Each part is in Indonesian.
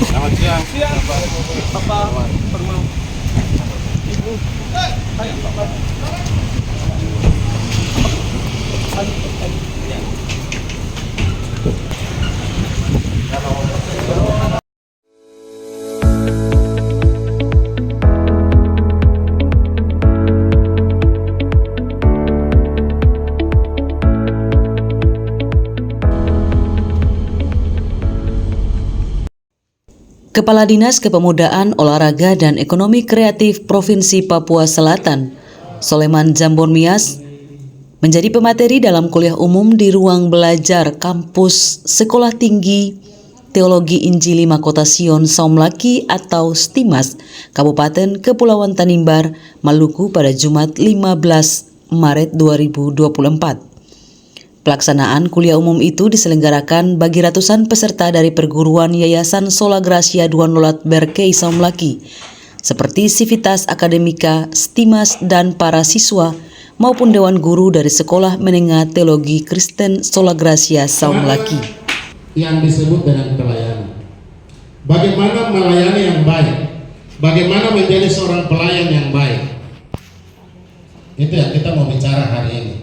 Selamat siang. Siang, Bapak. Perlu. Ibu. Ayo, Bapak. Kepala Dinas Kepemudaan, Olahraga dan Ekonomi Kreatif Provinsi Papua Selatan, Soleman Jambon Mias, menjadi pemateri dalam kuliah umum di ruang belajar kampus Sekolah Tinggi Teologi Injili Mahkota Sion Saumlaki atau STIMAS, Kabupaten Kepulauan Tanimbar, Maluku pada Jumat 15 Maret 2024. Pelaksanaan kuliah umum itu diselenggarakan bagi ratusan peserta dari perguruan Yayasan Sola Gracia Duanolat Berkei Saumlaki, seperti Sivitas Akademika, STIMAS, dan para siswa maupun Dewan Guru dari Sekolah Menengah Teologi Kristen Sola Gracia Saumlaki. Yang disebut dengan pelayanan. Bagaimana melayani yang baik? Bagaimana menjadi seorang pelayan yang baik? Itu yang kita mau bicara hari ini.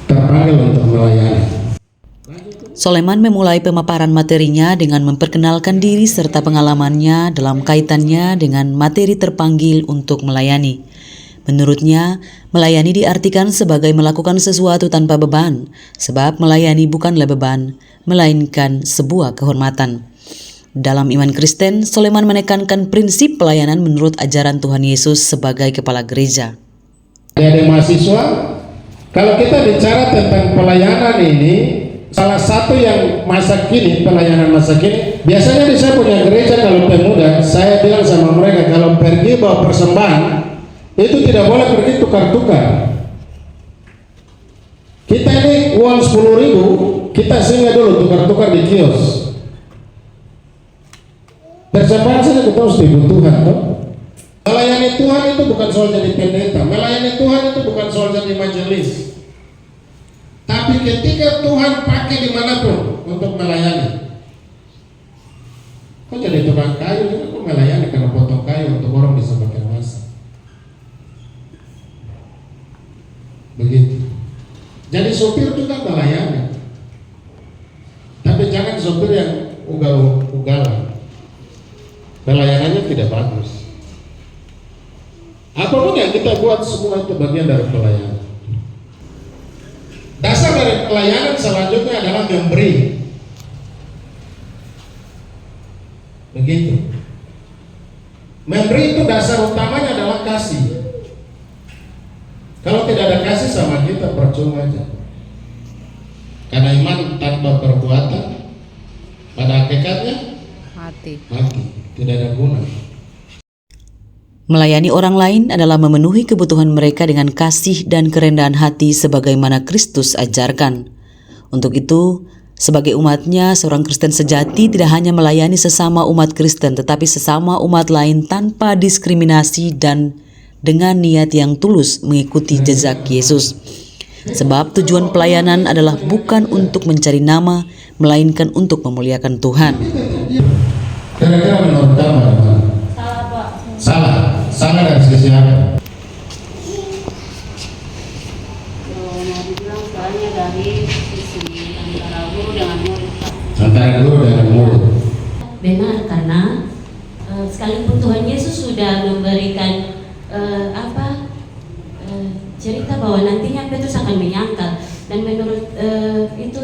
Terpanggil untuk melayani. Soleman memulai pemaparan materinya dengan memperkenalkan diri serta pengalamannya dalam kaitannya dengan materi terpanggil untuk melayani. Menurutnya, melayani diartikan sebagai melakukan sesuatu tanpa beban, sebab melayani bukanlah beban, melainkan sebuah kehormatan. Dalam iman Kristen, Soleman menekankan prinsip pelayanan menurut ajaran Tuhan Yesus sebagai kepala gereja. Ada mahasiswa, kalau kita bicara tentang pelayanan ini, salah satu yang masa kini, pelayanan masa kini, biasanya di saya punya gereja kalau pemuda, saya bilang sama mereka, kalau pergi bawa persembahan, itu tidak boleh pergi tukar-tukar. Kita ini uang 10.000, kita singgah dulu tukar-tukar di kios. Persembahan saja kita harus dibutuhkan, toh. Melayani Tuhan itu bukan soal jadi pendeta, melayani Tuhan itu bukan soal jadi majelis. Tapi ketika Tuhan pakai dimanapun untuk melayani, kok jadi tukang kayu, kok melayani karena potong kayu untuk orang bisa pakai masa. Begitu. Jadi sopir juga melayani, tapi jangan sopir yang ugal-ugalan. Pelayanannya tidak bagus. Apapun yang kita buat, semua itu bagian dari pelayanan. Dasar dari pelayanan selanjutnya adalah memberi. Begitu. Memberi itu dasar utamanya adalah kasih. Kalau tidak ada kasih sama kita, percuma aja. Karena iman tanpa perbuatan pada hakikatnya mati. Tidak ada guna. Melayani orang lain adalah memenuhi kebutuhan mereka dengan kasih dan kerendahan hati sebagaimana Kristus ajarkan. Untuk itu, sebagai umatnya, seorang Kristen sejati tidak hanya melayani sesama umat Kristen, tetapi sesama umat lain tanpa diskriminasi dan dengan niat yang tulus mengikuti jejak Yesus. Sebab tujuan pelayanan adalah bukan untuk mencari nama, melainkan untuk memuliakan Tuhan. Kira-kira menurut kamu apa? Salah, Pak. Salah dari sisi apa? Mau dibilang soalnya dari sisi antara guru dengan murid, Pak. Antara guru dengan murid. Benar, karena sekalipun Tuhan Yesus sudah memberikan cerita bahwa nantinya Petrus akan menyangkal, dan menurut itu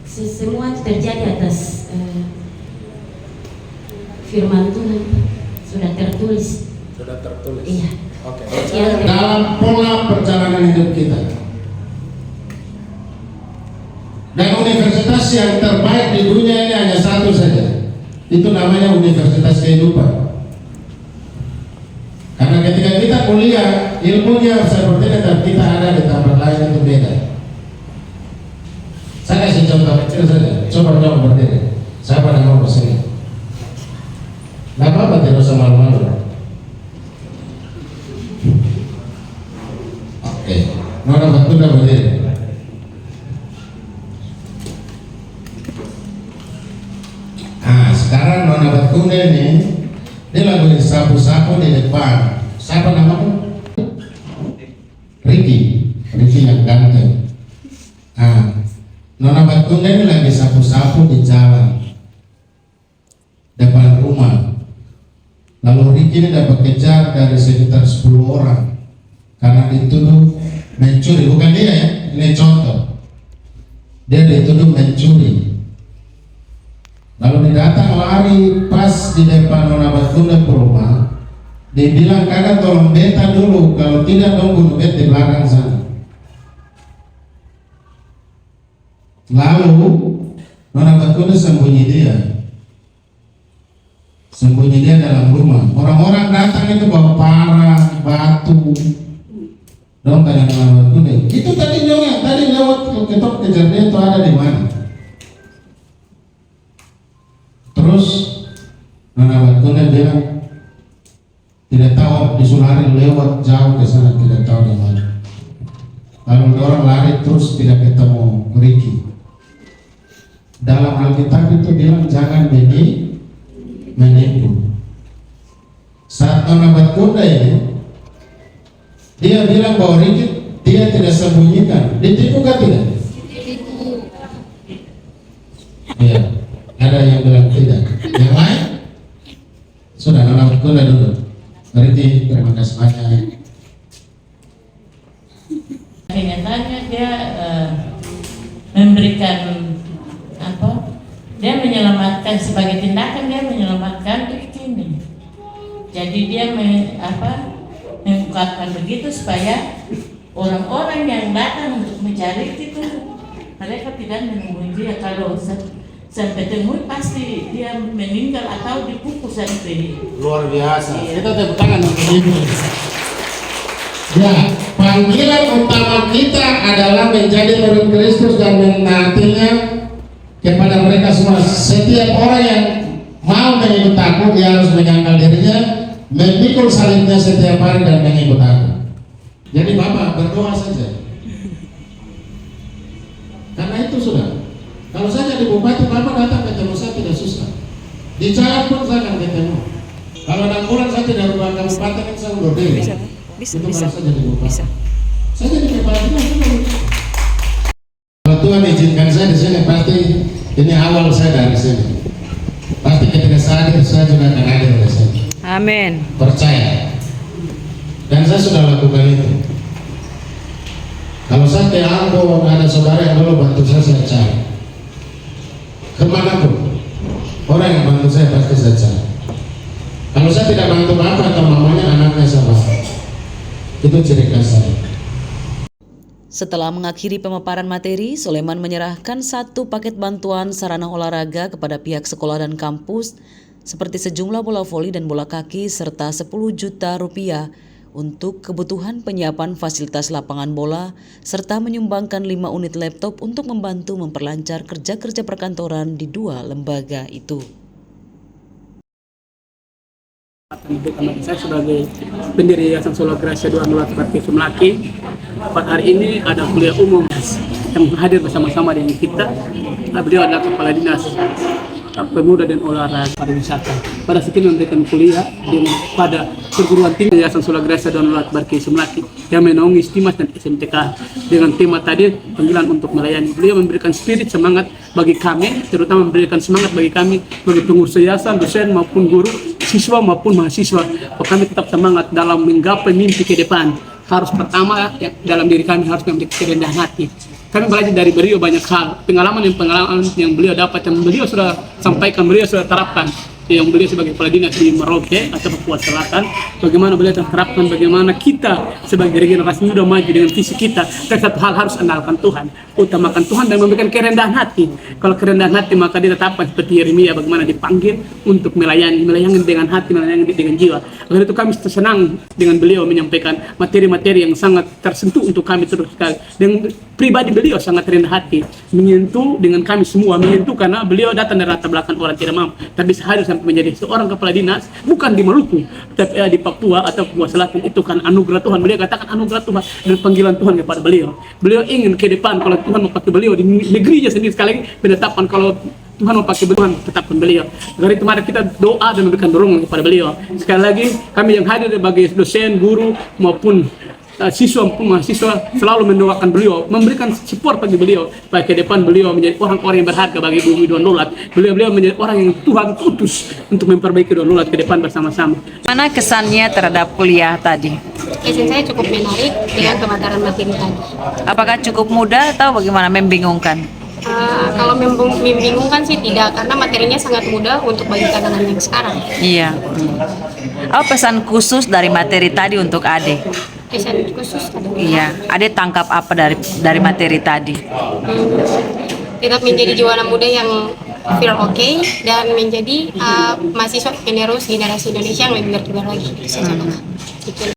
semua terjadi atas firman Tuhan, sudah tertulis. Iya. Oke. Dalam pola perjalanan hidup kita, dan universitas yang terbaik di dunia ini hanya satu saja, itu namanya Universitas Kehidupan. Karena ketika kita kuliah, ilmunya seperti itu, kita ada di tempat lain itu beda. Saya kasih contoh kecil saja. Coba berdiri. Saya pada mau kesini. Nggak apa-apa, tidak usah malu-malu. Oke. Nona Batunda berdiri. Nah, sekarang Nona Batunda ini dia lagi sapu-sapu di depan. Siapa namanya? Ricky yang ganteng. Nah, Nona Batunda ini lagi sapu-sapu di jalan depan rumah. Lalu Ricky ini dapat kejar dari sekitar 10 orang karena dituduh mencuri. Bukan dia ya, ini contoh. Dia dituduh mencuri. Lalu didatang lari pas di depan Nona Batunda ke rumah. Dibilang kakak tolong beta dulu, kalau tidak dong bunuh beta di belakang sana. Lalu Nona Batunda sembunyi dia dalam rumah. Orang-orang datang itu bawa parang, batu. Dong tanya Nona Batunda, itu tadi nyong tadi lewat ketok kejar dia itu ada di mana? Terus Nona Batunda bilang tidak tahu, disuruh lari lewat jauh ke sana, tidak tahu di mana. Lalu orang lari terus tidak ketemu Ricky. Dalam Alkitab itu bilang jangan menipu. Saat Nona Batunda ini, dia bilang bahwa Ricky dia tidak sembunyikan. Ditipu kan tidak? Iya. Ada yang bilang tidak. Yang lain? Sudah Nona Batunda dulu. Ricky, terima kasih banyak. Kenyataannya dia memberikan dia menyelamatkan sebagai tindakan, dia menyelamatkan Ricky ini. Jadi dia mengungkapkan begitu supaya orang-orang yang datang untuk mencari itu mereka tidak menemui dia. Kalau sampai temui pasti dia meninggal atau dipukul sampai. Luar biasa. Iya. Kita tepuk tangan untuk itu. Ya, panggilan utama kita adalah menjadi murid Kristus dan menaatinya kepada mereka semua. Setiap orang yang mau mengikut aku, dia harus menyangkal dirinya, memikul salibnya setiap hari dan mengikut aku. Jadi Bapak berdoa saja. Karena itu sudah. Kalau saya jadi bupati, Bapak datang ketemu saya tidak susah. Di jalan pun saya akan ketemu. Kalau 6 bulan saya tidak berubah kabupaten, saya undur diri. Bisa. Saya jadi bupati. Saya jadi kepala dinas. Kalau Tuhan izinkan saya di sini, pasti ini awal saya dari sini. Pasti ketika saya hadir, saya juga akan hadir di sini. Amin. Percaya. Dan saya sudah lakukan itu. Kalau saya ke Ambon, ada saudara yang dulu bantu saya cari. Kemanapun orang yang bantu saya pasti saya cari. Kalau saya tidak bantu bapak atau mamanya, anaknya sama. Itu ciri khas saya. Setelah mengakhiri pemaparan materi, Soleman menyerahkan 1 paket bantuan sarana olahraga kepada pihak sekolah dan kampus seperti sejumlah bola voli dan bola kaki serta 10 juta rupiah untuk kebutuhan penyiapan fasilitas lapangan bola serta menyumbangkan 5 unit laptop untuk membantu memperlancar kerja-kerja perkantoran di 2 lembaga itu. Saya sebagai pendiri Yayasan Solo Gracia 2 Nulat Barki Sumlaki. Pada hari ini ada kuliah umum yang hadir bersama-sama dengan kita. Beliau adalah Kepala Dinas Pemuda dan Olahraga Pariwisata. Pada saat ini memberikan kuliah pada perguruan tinggi Yayasan Solo Gracia 2 Nulat Barki Sumlaki yang menaungi STIMAS dan SMTK dengan tema tadi panggilan untuk melayani. Beliau memberikan spirit semangat bagi kami, terutama memberikan semangat bagi kami bagi pengurus yayasan, dosen maupun guru, siswa maupun mahasiswa. Kami tetap semangat dalam menggapai mimpi ke depan. Harus pertama dalam diri kami harus memiliki kerendahan hati. Kami belajar dari beliau banyak hal, pengalaman yang beliau dapat, yang beliau sudah sampaikan, beliau sudah terapkan. Yang beliau sebagai kepala dinas di Merauke atau Papua Selatan, bagaimana beliau terapkan, bagaimana kita sebagai regenerasi muda maju dengan visi kita. Dan satu hal harus andalkan Tuhan, utamakan Tuhan dan memberikan kerendahan hati. Kalau kerendahan hati maka ditetapkan seperti Yeremia, bagaimana dipanggil untuk melayani dengan hati, melayani dengan jiwa. Karena itu kami senang dengan beliau menyampaikan materi-materi yang sangat tersentuh untuk kami terus sekali. pribadi beliau sangat rendah hati, menyentuh dengan kami semua, menyentuh karena beliau datang dari latar belakang orang tidak mampu, tapi hadir sampai menjadi seorang kepala dinas, bukan di Maluku, tapi di Papua atau Papua Selatan. Itu kan anugerah Tuhan. Beliau katakan anugerah Tuhan dan panggilan Tuhan kepada beliau. Beliau ingin ke depan kalau Tuhan mau pakai beliau di negerinya sendiri, sekali lagi penetapan kalau Tuhan mau pakai Tuhan tetapkan beliau. Dari itu mari kita doa dan memberikan dorongan kepada beliau. Sekali lagi kami yang hadir sebagai dosen, guru maupun siswa maupun mahasiswa selalu mendoakan beliau, memberikan support bagi beliau supaya ke depan beliau menjadi orang-orang yang berharga bagi bumi Dua Nolat. Beliau menjadi orang yang Tuhan utus untuk memperbaiki Dua Nolat ke depan bersama-sama. Mana kesannya terhadap kuliah tadi? Kesan saya cukup menarik dengan pemaparan materi tadi. Apakah cukup mudah atau bagaimana, membingungkan? Kalau membingungkan sih tidak, karena materinya sangat mudah untuk bagi kalangan yang sekarang. Iya. Apa pesan khusus dari materi tadi untuk Ade? Kesan khusus tadi. Iya, Ade tangkap apa dari materi tadi? Tetap menjadi jiwa anak muda yang feel oke dan menjadi mahasiswa penerus generasi Indonesia yang lebih berkibar lagi. Itu saja.